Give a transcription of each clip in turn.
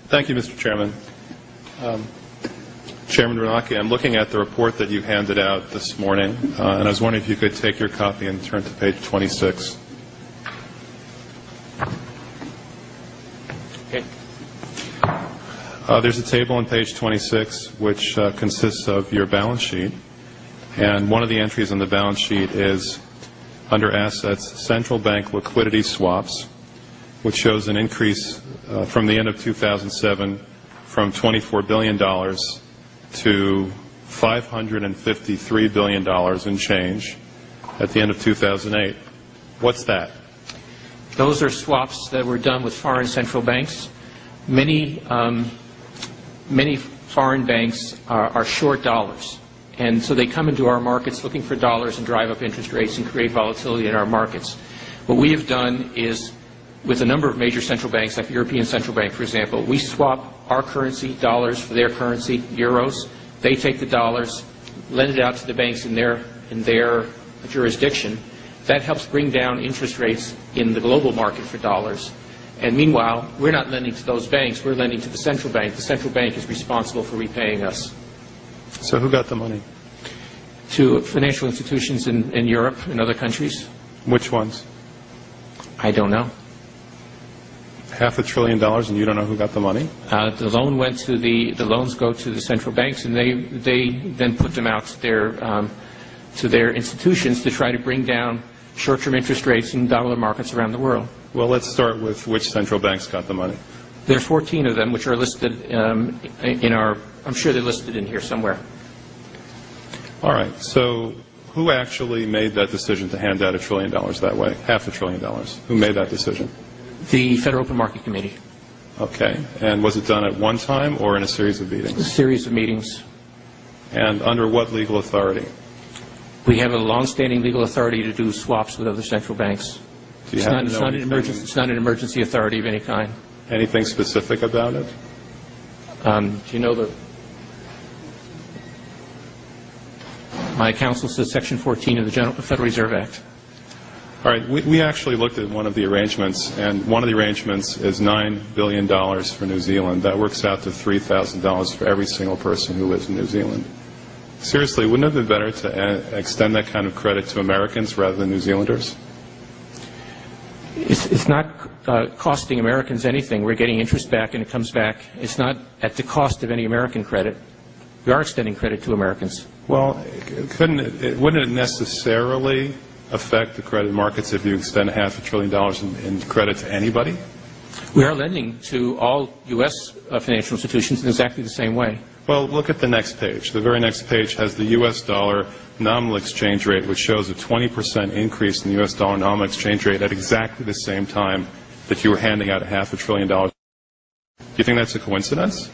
Thank you, Mr. Chairman. Chairman Bernanke, I'm looking at the report that you handed out this morning, and I was wondering if you could take your copy and turn to page 26. Okay. There's a table on page 26 which consists of your balance sheet, and one of the entries on the balance sheet is under assets, central bank liquidity swaps, which shows an increase from the end of 2007 from $24 billion to $553 billion in change at the end of 2008. What's that? Those are swaps that were done with foreign central banks. Many foreign banks are short dollars, and so they come into our markets looking for dollars and drive up interest rates and create volatility in our markets. What we have done is, with a number of major central banks, like the European Central Bank, for example, we swap our currency, dollars, for their currency, euros. They take the dollars, lend it out to the banks in their jurisdiction. That helps bring down interest rates in the global market for dollars. And meanwhile, we're not lending to those banks, we're lending to the central bank. The central bank is responsible for repaying us. So who got the money? To financial institutions in Europe and other countries. Which ones? I don't know. $500 billion, and you don't know who got the money? The loans go to the central banks, and they then put them out to their institutions to try to bring down short-term interest rates in dollar markets around the world. Well, let's start with which central banks got the money. There are 14 of them, which are listed I'm sure they're listed in here somewhere. All right. So who actually made that decision to hand out $1 trillion that way? $500 billion. Who made that decision? The Federal Open Market Committee. Okay. And was it done at one time or in a series of meetings? A series of meetings. And under what legal authority? We have a long-standing legal authority to do swaps with other central banks. It's not an emergency authority of any kind. Anything specific about it? Do you know my counsel says Section 14 of the Federal Reserve Act. All right. We actually looked at one of the arrangements, and one of the arrangements is $9 billion for New Zealand. That works out to $3,000 for every single person who lives in New Zealand. Seriously, wouldn't it have been better to extend that kind of credit to Americans rather than New Zealanders? It's not costing Americans anything. We're getting interest back, and it comes back. It's not at the cost of any American credit. We are extending credit to Americans. Well, wouldn't it necessarily affect the credit markets if you extend $500 billion in credit to anybody? We are lending to all U.S. Financial institutions in exactly the same way. Well, look at the next page. The very next page has the U.S. dollar nominal exchange rate, which shows a 20% increase in the U.S. dollar nominal exchange rate at exactly the same time that you were handing out $500 billion. Do you think that's a coincidence?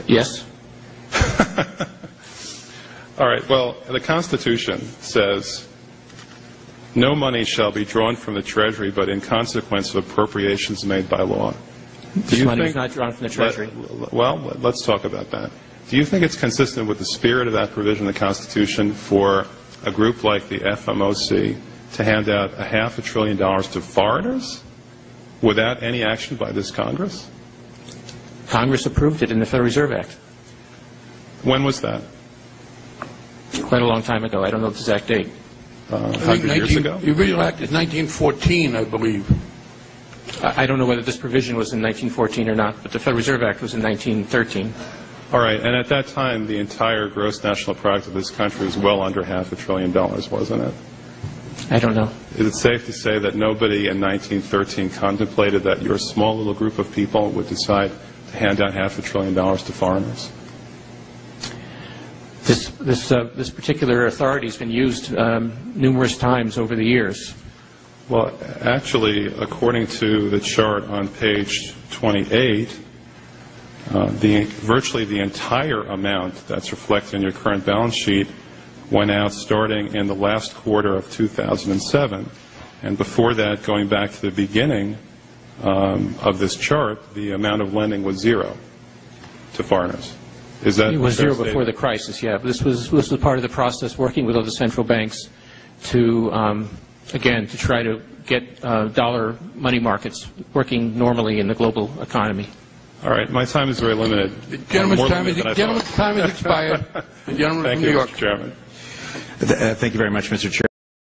Yes. All right. Well, the Constitution says no money shall be drawn from the Treasury but in consequence of appropriations made by law. This money is not drawn from the Treasury. Well, let's talk about that. Do you think it's consistent with the spirit of that provision of the Constitution for a group like the FMOC to hand out $500 billion to foreigners without any action by this Congress? Congress approved it in the Federal Reserve Act. When was that? Quite a long time ago. I don't know the exact date. 100 years ago? The original act is 1914, I believe. I don't know whether this provision was in 1914 or not, but the Federal Reserve Act was in 1913. All right. And at that time, the entire gross national product of this country was well under $500 billion, wasn't it? I don't know. Is it safe to say that nobody in 1913 contemplated that your small little group of people would decide to hand out $500 billion to foreigners? This particular authority has been used numerous times over the years. Well, actually, according to the chart on page 28, virtually the entire amount that's reflected in your current balance sheet went out starting in the last quarter of 2007. And before that, going back to the beginning of this chart, the amount of lending was zero to foreigners. Is that it was zero before the crisis, yeah. This was part of the process, working with other central banks to again, to try to get dollar money markets working normally in the global economy. All right, my time is very limited. The gentleman's More time limited is, than I thought. expired. The gentleman Thank from New you, York. Mr. Chairman. Thank you very much, Mr. Chair.